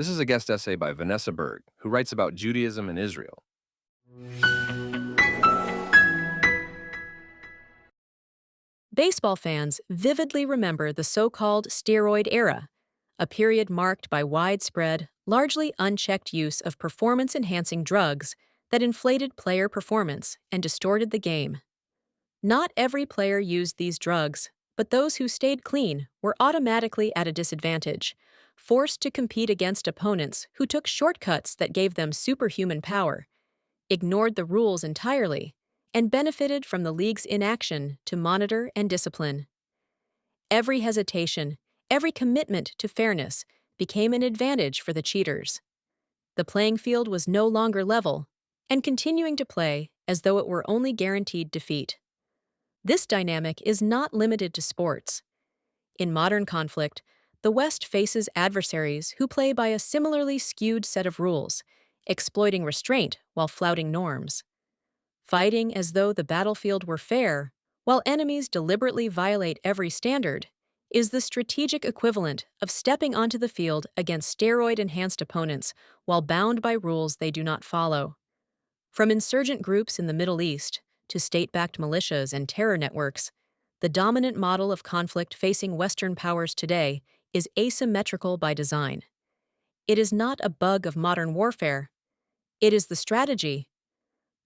This is a guest essay by Vanessa Berg, who writes about Judaism and Israel. Baseball fans vividly remember the so-called steroid era, a period marked by widespread, largely unchecked use of performance-enhancing drugs that inflated player performance and distorted the game. Not every player used these drugs, but those who stayed clean were automatically at a disadvantage, forced to compete against opponents who took shortcuts that gave them superhuman power, ignored the rules entirely, and benefited from the league's inaction to monitor and discipline. Every hesitation, every commitment to fairness became an advantage for the cheaters. The playing field was no longer level, and continuing to play as though it were only guaranteed defeat. This dynamic is not limited to sports. In modern conflict, the West faces adversaries who play by a similarly skewed set of rules, exploiting restraint while flouting norms. Fighting as though the battlefield were fair, while enemies deliberately violate every standard, is the strategic equivalent of stepping onto the field against steroid-enhanced opponents while bound by rules they do not follow. From insurgent groups in the Middle East to state-backed militias and terror networks, the dominant model of conflict facing Western powers today is asymmetrical by design. It is not a bug of modern warfare. It is the strategy.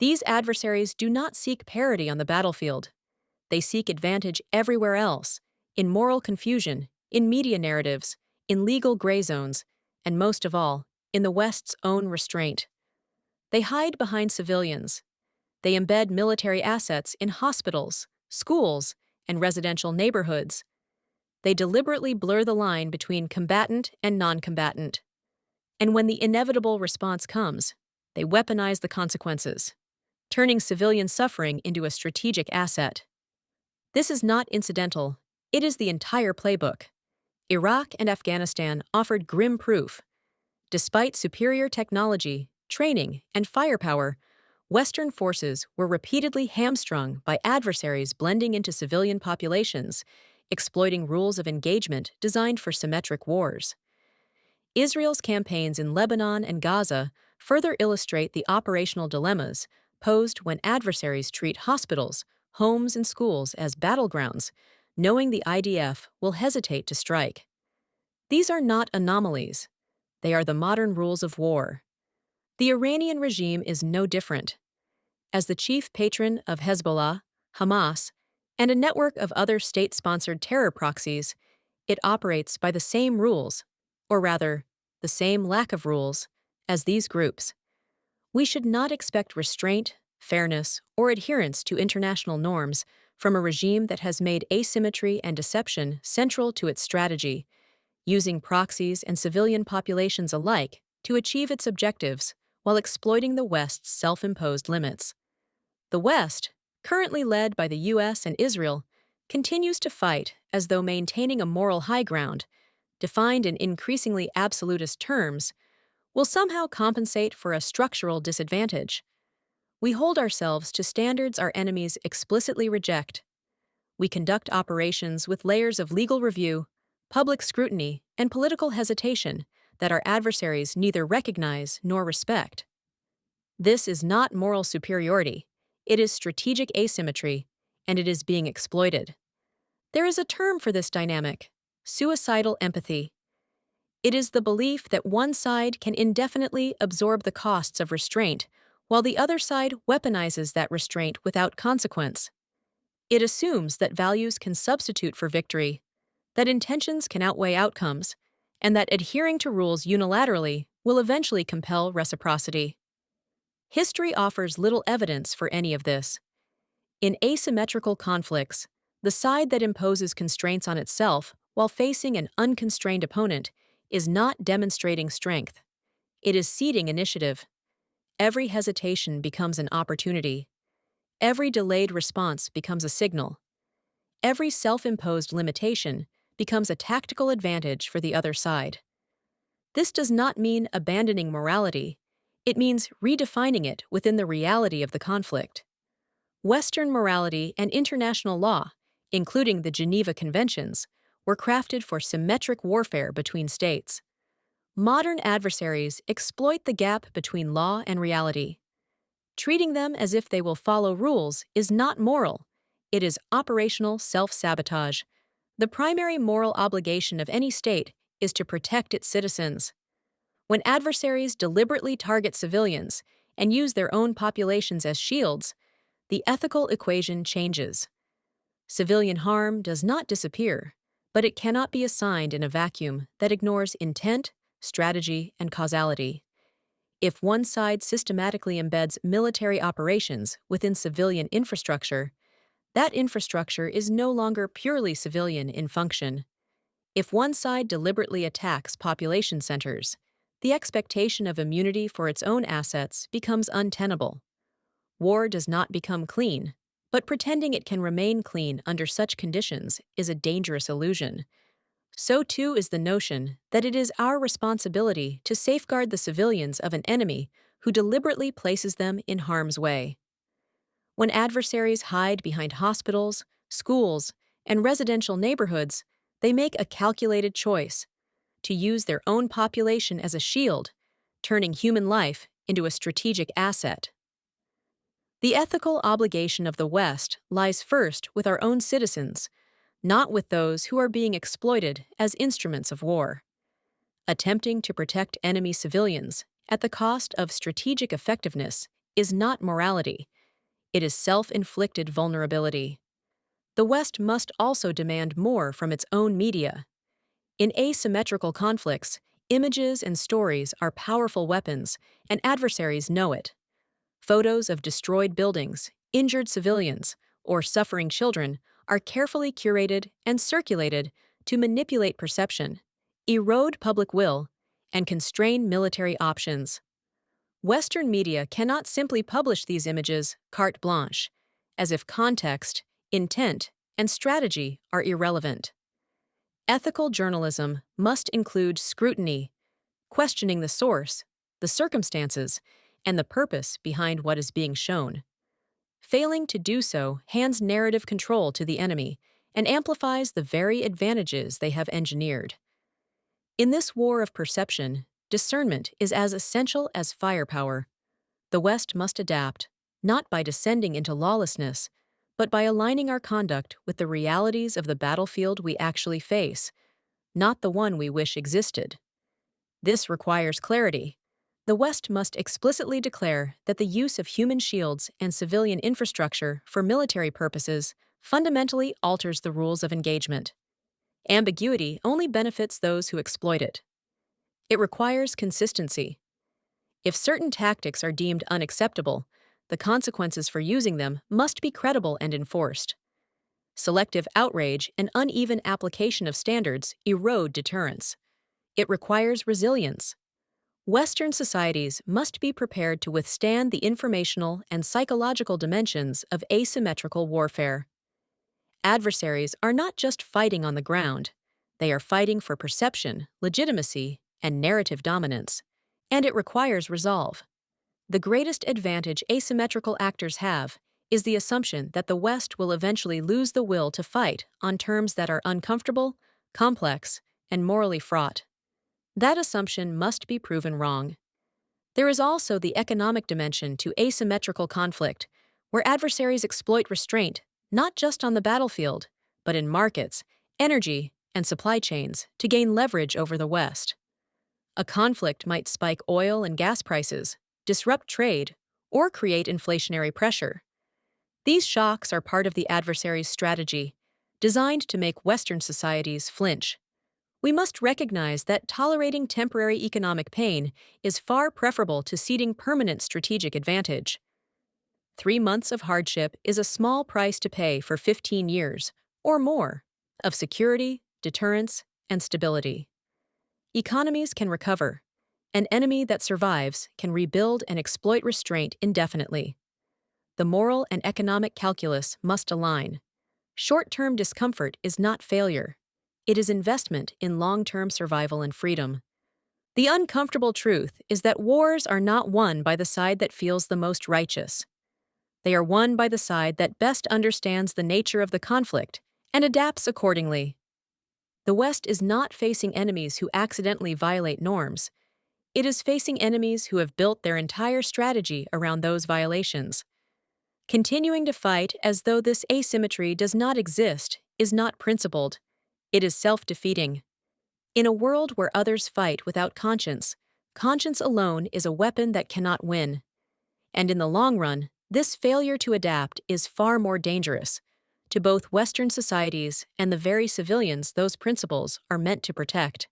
These adversaries do not seek parity on the battlefield. They seek advantage everywhere else, in moral confusion, in media narratives, in legal gray zones, and most of all, in the West's own restraint. They hide behind civilians. They embed military assets in hospitals, schools, and residential neighborhoods. They deliberately blur the line between combatant and non-combatant. And when the inevitable response comes, they weaponize the consequences, turning civilian suffering into a strategic asset. This is not incidental, it is the entire playbook. Iraq and Afghanistan offered grim proof. Despite superior technology, training, and firepower, Western forces were repeatedly hamstrung by adversaries blending into civilian populations, exploiting rules of engagement designed for symmetric wars. Israel's campaigns in Lebanon and Gaza further illustrate the operational dilemmas posed when adversaries treat hospitals, homes, and schools as battlegrounds, knowing the IDF will hesitate to strike. These are not anomalies. They are the modern rules of war. The Iranian regime is no different. As the chief patron of Hezbollah, Hamas, and a network of other state-sponsored terror proxies, it operates by the same rules, or rather, the same lack of rules, as these groups. We should not expect restraint, fairness, or adherence to international norms from a regime that has made asymmetry and deception central to its strategy, using proxies and civilian populations alike to achieve its objectives while exploiting the West's self-imposed limits. The West, currently led by the US and Israel, continues to fight as though maintaining a moral high ground, defined in increasingly absolutist terms, will somehow compensate for a structural disadvantage. We hold ourselves to standards our enemies explicitly reject. We conduct operations with layers of legal review, public scrutiny, and political hesitation that our adversaries neither recognize nor respect. This is not moral superiority. It is strategic asymmetry, and it is being exploited. There is a term for this dynamic: suicidal empathy. It is the belief that one side can indefinitely absorb the costs of restraint, while the other side weaponizes that restraint without consequence. It assumes that values can substitute for victory, that intentions can outweigh outcomes, and that adhering to rules unilaterally will eventually compel reciprocity. History offers little evidence for any of this. In asymmetrical conflicts, the side that imposes constraints on itself while facing an unconstrained opponent is not demonstrating strength. It is ceding initiative. Every hesitation becomes an opportunity. Every delayed response becomes a signal. Every self-imposed limitation becomes a tactical advantage for the other side. This does not mean abandoning morality. It means redefining it within the reality of the conflict. Western morality and international law, including the Geneva Conventions, were crafted for symmetric warfare between states. Modern adversaries exploit the gap between law and reality. Treating them as if they will follow rules is not moral. It is operational self-sabotage. The primary moral obligation of any state is to protect its citizens. When adversaries deliberately target civilians and use their own populations as shields, the ethical equation changes. Civilian harm does not disappear, but it cannot be assigned in a vacuum that ignores intent, strategy, and causality. If one side systematically embeds military operations within civilian infrastructure, that infrastructure is no longer purely civilian in function. If one side deliberately attacks population centers, the expectation of immunity for its own assets becomes untenable. War does not become clean, but pretending it can remain clean under such conditions is a dangerous illusion. So too is the notion that it is our responsibility to safeguard the civilians of an enemy who deliberately places them in harm's way. When adversaries hide behind hospitals, schools, and residential neighborhoods, they make a calculated choice to use their own population as a shield, turning human life into a strategic asset. The ethical obligation of the West lies first with our own citizens, not with those who are being exploited as instruments of war. Attempting to protect enemy civilians at the cost of strategic effectiveness is not morality, it is self-inflicted vulnerability. The West must also demand more from its own media. In asymmetrical conflicts, images and stories are powerful weapons, and adversaries know it. Photos of destroyed buildings, injured civilians, or suffering children are carefully curated and circulated to manipulate perception, erode public will, and constrain military options. Western media cannot simply publish these images carte blanche, as if context, intent, and strategy are irrelevant. Ethical journalism must include scrutiny, questioning the source, the circumstances, and the purpose behind what is being shown. Failing to do so hands narrative control to the enemy and amplifies the very advantages they have engineered. In this war of perception, discernment is as essential as firepower. The West must adapt, not by descending into lawlessness, but by aligning our conduct with the realities of the battlefield we actually face, not the one we wish existed. This requires clarity. The West must explicitly declare that the use of human shields and civilian infrastructure for military purposes fundamentally alters the rules of engagement. Ambiguity only benefits those who exploit it. It requires consistency. If certain tactics are deemed unacceptable, the consequences for using them must be credible and enforced. Selective outrage and uneven application of standards erode deterrence. It requires resilience. Western societies must be prepared to withstand the informational and psychological dimensions of asymmetrical warfare. Adversaries are not just fighting on the ground, they are fighting for perception, legitimacy, and narrative dominance, and it requires resolve. The greatest advantage asymmetrical actors have is the assumption that the West will eventually lose the will to fight on terms that are uncomfortable, complex, and morally fraught. That assumption must be proven wrong. There is also the economic dimension to asymmetrical conflict, where adversaries exploit restraint not just on the battlefield, but in markets, energy, and supply chains to gain leverage over the West. A conflict might spike oil and gas prices, disrupt trade, or create inflationary pressure. These shocks are part of the adversary's strategy, designed to make Western societies flinch. We must recognize that tolerating temporary economic pain is far preferable to ceding permanent strategic advantage. 3 months of hardship is a small price to pay for 15 years, or more, of security, deterrence, and stability. Economies can recover. An enemy that survives can rebuild and exploit restraint indefinitely. The moral and economic calculus must align. Short-term discomfort is not failure. It is investment in long-term survival and freedom. The uncomfortable truth is that wars are not won by the side that feels the most righteous. They are won by the side that best understands the nature of the conflict and adapts accordingly. The West is not facing enemies who accidentally violate norms. It is facing enemies who have built their entire strategy around those violations. Continuing to fight as though this asymmetry does not exist is not principled. It is self-defeating. In a world where others fight without conscience, conscience alone is a weapon that cannot win. And in the long run, this failure to adapt is far more dangerous to both Western societies and the very civilians those principles are meant to protect.